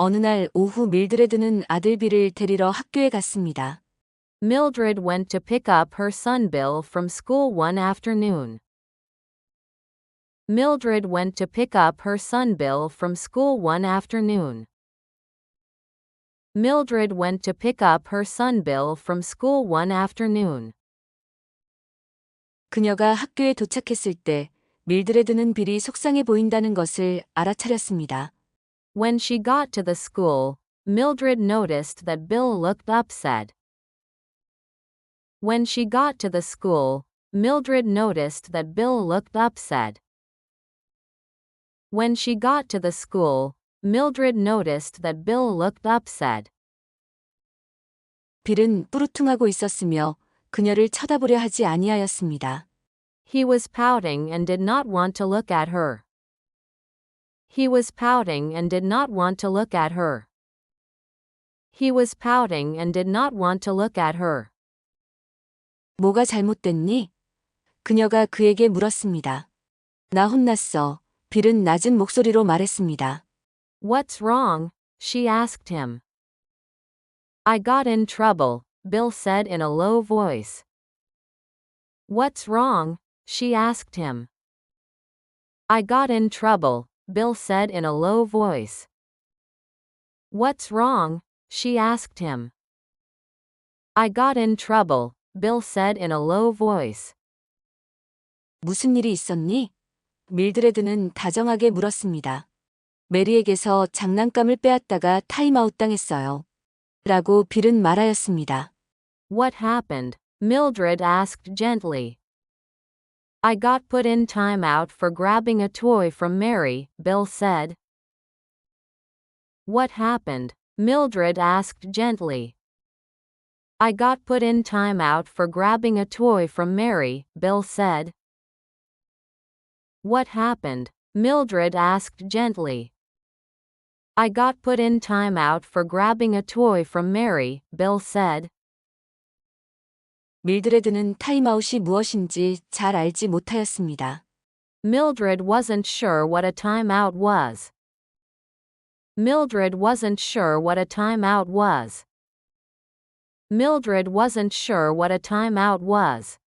어느 날 오후 밀드레드는 아들 빌을 데리러 학교에 갔습니다. Mildred went to pick up her son Bill from school one afternoon. Mildred went to pick up her son Bill from school one afternoon. Mildred went to pick up her son Bill from school one afternoon. 그녀가 학교에 도착했을 때 밀드레드는 빌이 속상해 보인다는 것을 알아차렸습니다. When she got to the school, Mildred noticed that Bill looked upset. When she got to the school, Mildred noticed that Bill looked upset. When she got to the school, Mildred noticed that Bill looked upset. 빌은 뿌루퉁하고 있었으며 그녀를 쳐다보려 하지 아니하였습니다. He was pouting and did not want to look at her. He was pouting and did not want to look at her. He was pouting and did not want to look at her. 뭐가 잘못됐니? 그녀가 그에게 물었습니다. 나 혼났어. 빌은 낮은 목소리로 말했습니다. What's wrong? She asked him. I got in trouble, Bill said in a low voice. What's wrong? She asked him. I got in trouble, Bill said in a low voice. What's wrong? She asked him. I got in trouble, Bill said in a low voice. 무슨 일이 있었니? 밀드레드는 다정하게 물었습니다. 메리에게서 장난감을 빼앗다가 타임아웃 당했어요. 라고 빌은 말하였습니다. What happened? Mildred asked gently. I got put in timeout for grabbing a toy from Mary, Bill said. What happened? Mildred asked gently. I got put in timeout for grabbing a toy from Mary, Bill said. What happened? Mildred asked gently. I got put in timeout for grabbing a toy from Mary, Bill said. 밀드레드는 타임아웃이 무엇인지 잘 알지 못하였습니다. Mildred wasn't sure what a timeout was. Mildred wasn't sure what a timeout was. Mildred wasn't sure what a timeout was.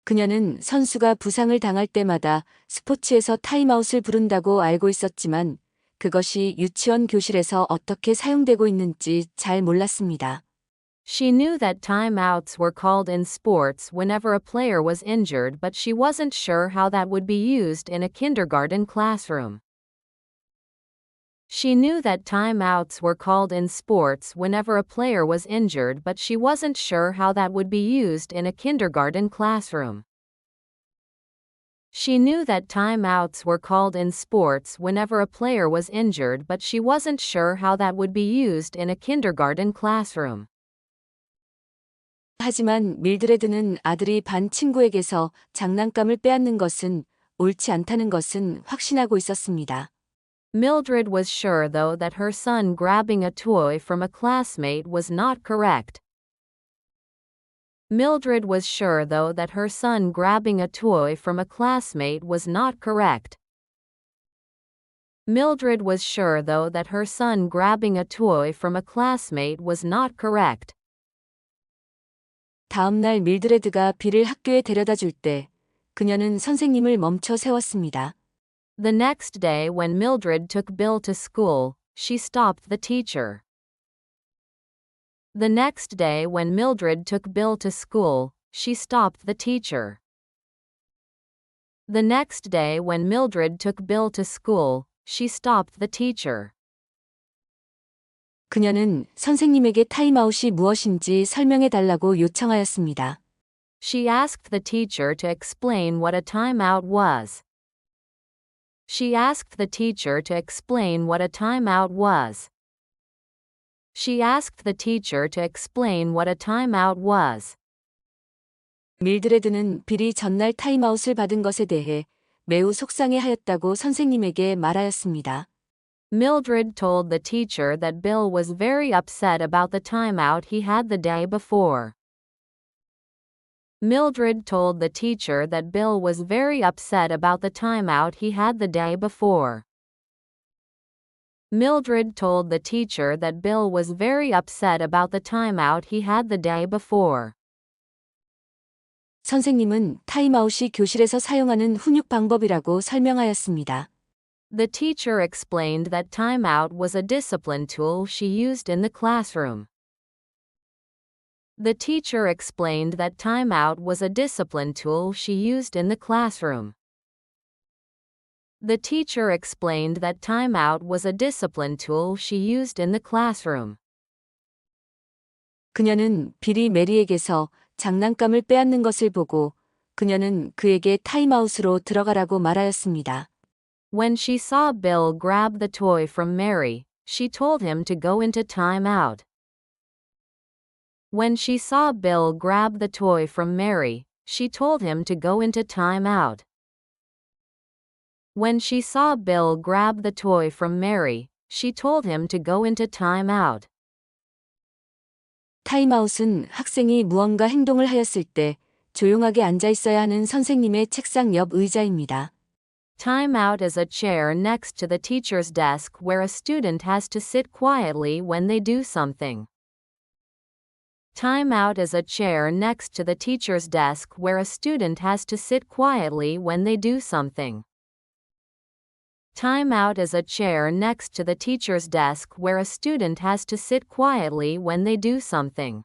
그녀는 선수가 부상을 당할 때마다 스포츠에서 타임아웃을 부른다고 알고 있었지만 그것이 유치원 교실에서 어떻게 사용되고 있는지 잘 몰랐습니다. She knew that timeouts were called in sports whenever a player was injured, but she wasn't sure how that would be used in a kindergarten classroom. She knew that timeouts were called in sports whenever a player was injured, but she wasn't sure how that would be used in a kindergarten classroom. She knew that timeouts were called in sports whenever a player was injured, but she wasn't sure how that would be used in a kindergarten classroom. 하지만 밀드레드는 아들이 반 친구에게서 장난감을 빼앗는 것은 옳지 않다는 것은 확신하고 있었습니다. Mildred was sure, though, that her son grabbing a toy from a classmate was not correct. Mildred was sure, though, that her son grabbing a toy from a classmate was not correct. Mildred was sure, though, that her son grabbing a toy from a classmate was not correct. 다음 날 밀드레드가 빌을 학교에 데려다 줄 때 그녀는 선생님을 멈춰 세웠습니다. The next day, when Mildred took Bill to school, she stopped the teacher. The next day, when Mildred took Bill to school, she stopped the teacher. The next day, when Mildred took Bill to school, she stopped the teacher. 그녀는 선생님에게 타임아웃이 무엇인지 설명해 달라고 요청하였습니다. She asked the teacher to explain what a timeout was. She asked the teacher to explain what a timeout was. She asked the teacher to explain what a timeout was. 밀드레드는 빌이 전날 타임아웃을 받은 것에 대해 매우 속상해하였다고 선생님에게 말하였습니다. Mildred told the teacher that Bill was very upset about the timeout he had the day before. Mildred told the teacher that Bill was very upset about the timeout he had the day before. Mildred told the teacher that Bill was very upset about the timeout he had the day before. 선생님은 타임아웃이 교실에서 사용하는 훈육 방법이라고 설명하였습니다. The teacher explained that timeout was a discipline tool she used in the classroom. The teacher explained that timeout was a discipline tool she used in the classroom. The teacher explained that timeout was a discipline tool she used in the classroom. 그녀는 빌이 메리에게서 장난감을 빼앗는 것을 보고 그녀는 그에게 타임아웃으로 들어가라고 말하였습니다. When she saw Bill grab the toy from Mary, she told him to go into timeout. When she saw Bill grab the toy from Mary, she told him to go into timeout. When she saw Bill grab the toy from Mary, she told him to go into timeout. 타임아웃은 학생이 무언가 행동을 하였을 때 조용하게 앉아 있어야 하는 선생님의 책상 옆 의자입니다. Timeout is a chair next to the teacher's desk where a student has to sit quietly when they do something. Timeout is a chair next to the teacher's desk where a student has to sit quietly when they do something. Timeout is a chair next to the teacher's desk where a student has to sit quietly when they do something.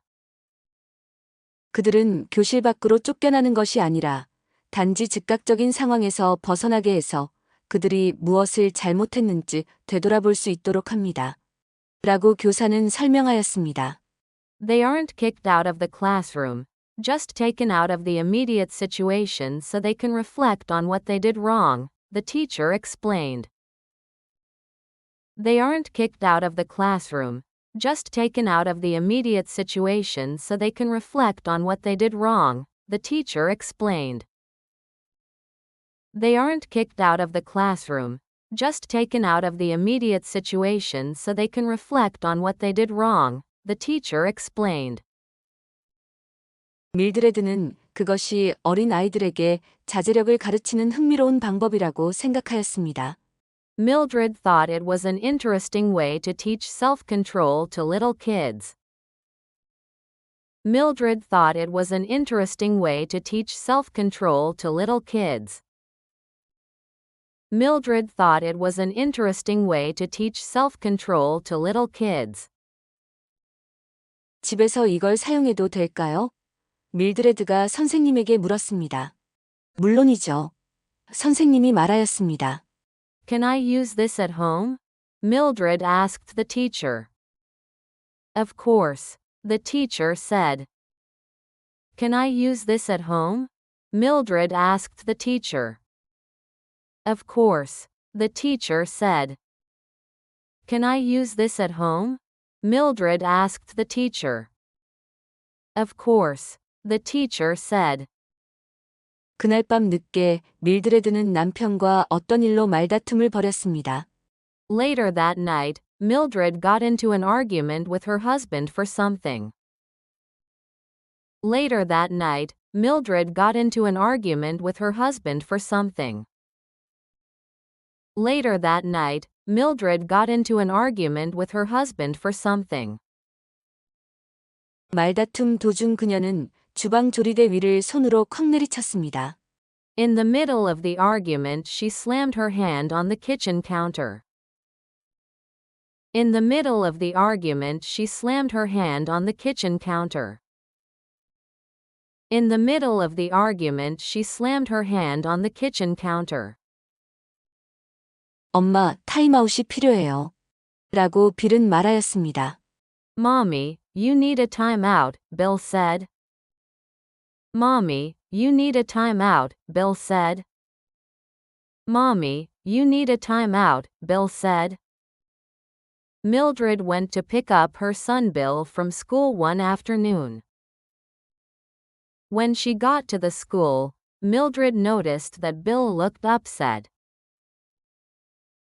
그들은 교실 밖으로 쫓겨나는 것이 아니라 단지 즉각적인 상황에서 벗어나게 해서 그들이 무엇을 잘못했는지 되돌아볼 수 있도록 합니다. 라고 교사는 설명하였습니다. They aren't kicked out of the classroom, just taken out of the immediate situation so they can reflect on what they did wrong, the teacher explained. They aren't kicked out of the classroom, just taken out of the immediate situation so they can reflect on what they did wrong, the teacher explained. They aren't kicked out of the classroom, just taken out of the immediate situation so they can reflect on what they did wrong, the teacher explained. 밀드레드는 그것이 어린 아이들에게 자제력을 가르치는 흥미로운 방법이라고 생각하였습니다. Mildred thought it was an interesting way to teach self-control to little kids. Mildred thought it was an interesting way to teach self-control to little kids. Mildred thought it was an interesting way to teach self-control to little kids. 집에서 이걸 사용해도 될까요? 밀드레드가 선생님에게 물었습니다. 물론이죠. 선생님이 말하였습니다. Can I use this at home? Mildred asked the teacher. Of course, the teacher said. Can I use this at home? Mildred asked the teacher. Of course, the teacher said. Can I use this at home? Mildred asked the teacher. Of course, the teacher said. 그날 밤 늦게 밀드레드는 남편과 어떤 일로 말다툼을 벌였습니다. Later that night, Mildred got into an argument with her husband for something. Later that night, Mildred got into an argument with her husband for something. Later that night, Mildred got into an argument with her husband for something. 말다툼 도중 그녀는 주방 조리대 위를 손으로 콱 내리쳤습니다. In the middle of the argument, she slammed her hand on the kitchen counter. In the middle of the argument, she slammed her hand on the kitchen counter. In the middle of the argument, she slammed her hand on the kitchen counter. 엄마, 타임아웃이 필요해요. 라고 빌은 말하였습니다. Mommy, you need a timeout, Bill said. Mommy, you need a timeout, Bill said. Mommy, you need a timeout, Bill said. Mildred went to pick up her son Bill from school one afternoon. When she got to the school, Mildred noticed that Bill looked upset.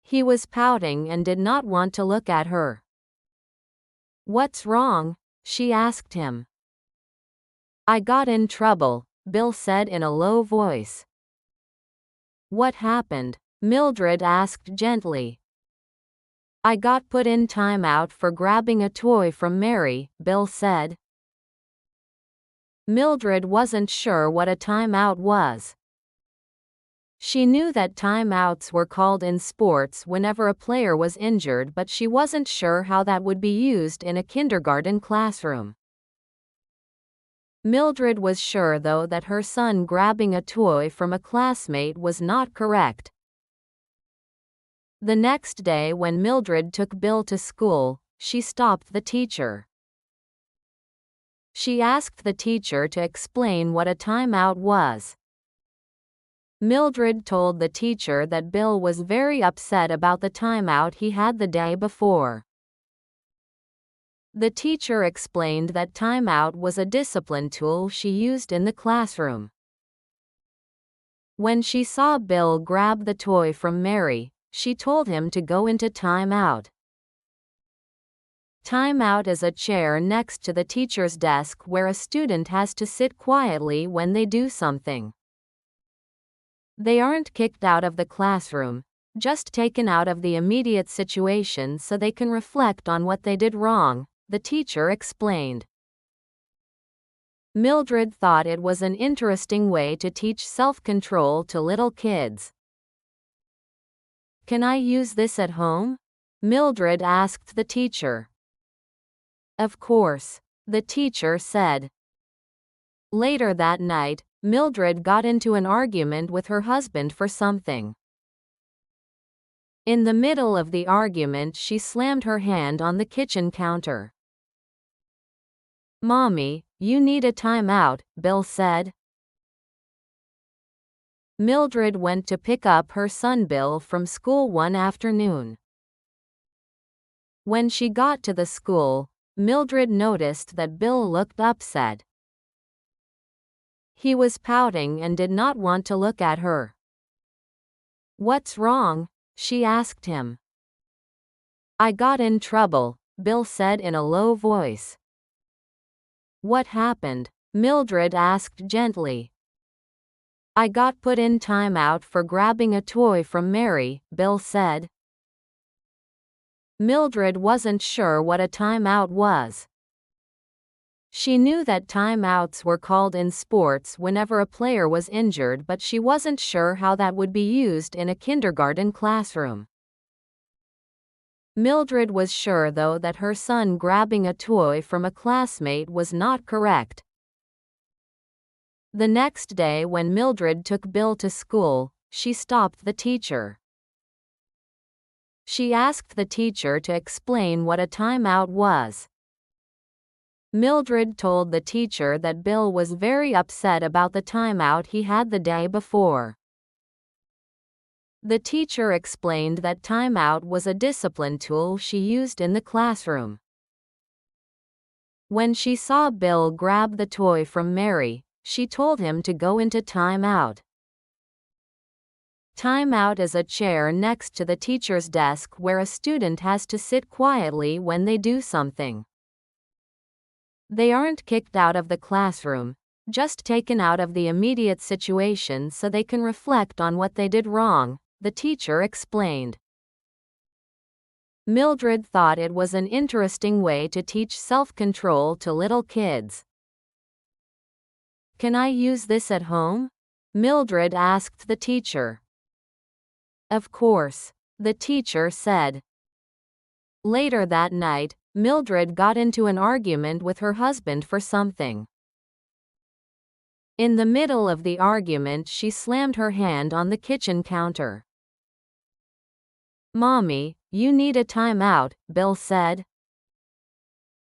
He was pouting and did not want to look at her. What's wrong? She asked him. I got in trouble, Bill said in a low voice. What happened? Mildred asked gently. I got put in timeout for grabbing a toy from Mary, Bill said. Mildred wasn't sure what a timeout was. She knew that timeouts were called in sports whenever a player was injured, but she wasn't sure how that would be used in a kindergarten classroom. Mildred was sure, though, that her son grabbing a toy from a classmate was not correct. The next day, when Mildred took Bill to school, she stopped the teacher. She asked the teacher to explain what a timeout was. Mildred told the teacher that Bill was very upset about the timeout he had the day before. The teacher explained that timeout was a discipline tool she used in the classroom. When she saw Bill grab the toy from Mary, she told him to go into timeout. Timeout is a chair next to the teacher's desk where a student has to sit quietly when they do something. They aren't kicked out of the classroom, just taken out of the immediate situation so they can reflect on what they did wrong, the teacher explained. Mildred thought it was an interesting way to teach self-control to little kids. "Can I use this at home?" Mildred asked the teacher. "Of course," the teacher said. Later that night, Mildred got into an argument with her husband for something. In the middle of the argument, she slammed her hand on the kitchen counter. "Mommy, you need a timeout," Bill said. Mildred went to pick up her son Bill from school one afternoon. When she got to the school, Mildred noticed that Bill looked upset. He was pouting and did not want to look at her. "What's wrong?" she asked him. "I got in trouble," Bill said in a low voice. "What happened?" Mildred asked gently. "I got put in timeout for grabbing a toy from Mary," Bill said. Mildred wasn't sure what a timeout was. She knew that timeouts were called in sports whenever a player was injured, but she wasn't sure how that would be used in a kindergarten classroom. Mildred was sure, though, that her son grabbing a toy from a classmate was not correct. The next day, when Mildred took Bill to school, she stopped the teacher. She asked the teacher to explain what a timeout was. Mildred told the teacher that Bill was very upset about the timeout he had the day before. The teacher explained that timeout was a discipline tool she used in the classroom. When she saw Bill grab the toy from Mary, she told him to go into timeout. Timeout is a chair next to the teacher's desk where a student has to sit quietly when they do something. They aren't kicked out of the classroom, just taken out of the immediate situation so they can reflect on what they did wrong, the teacher explained. Mildred thought it was an interesting way to teach self-control to little kids. "Can I use this at home?" Mildred asked the teacher. "Of course," the teacher said. Later that night, Mildred got into an argument with her husband for something. In the middle of the argument, she slammed her hand on the kitchen counter. "Mommy, you need a timeout," Bill said.